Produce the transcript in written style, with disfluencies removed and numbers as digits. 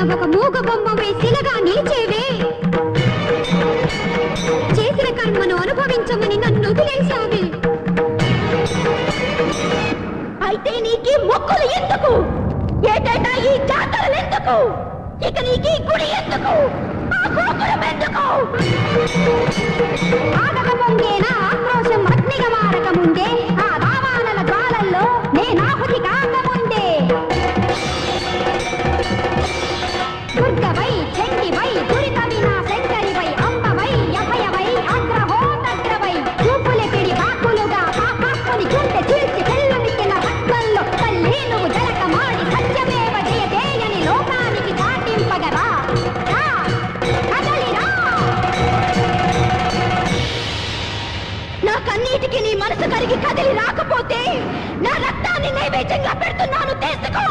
ఒక మూగ బొమ్మవే శిలగా నిలిచేవే. చేసిన కర్మను అనుభవించమని నన్ను వదిలేశావే. అయితే నీకీ మొక్కులు ఎందుకు? ఏటేటా ఈ జాతరలు ఎందుకు? ఇక నీకీ గుడి ఎందుకు? ఆ గోపురం ఎందుకు? ఆగక పొంగేనా ఆక్రోశం అగ్నిగా మారక ముందే, ఆ రావాణల జ్వాలల్లో నేనాహుతి కాకముందే. దుర్గవై చండివై దురిత వినాశంకరివై అంబవై అభయవై అగ్రహోతగ్రవై చూపులెపిడి బాకులుగా పాపాత్ముని చుంటె చీల్చి తెల్లునిచ్చిన రక్తంలో తల్లి నువ్వు జలకమాడి సత్యమేవ జయతేయని లోకానికి చాటింపగరా. నా కన్నీటికి నీ మనసు కరిగి కదిలి రాకపోతే నా రక్తాన్ని నైవేద్యంగా పెడుతున్నాను, తీసుకో.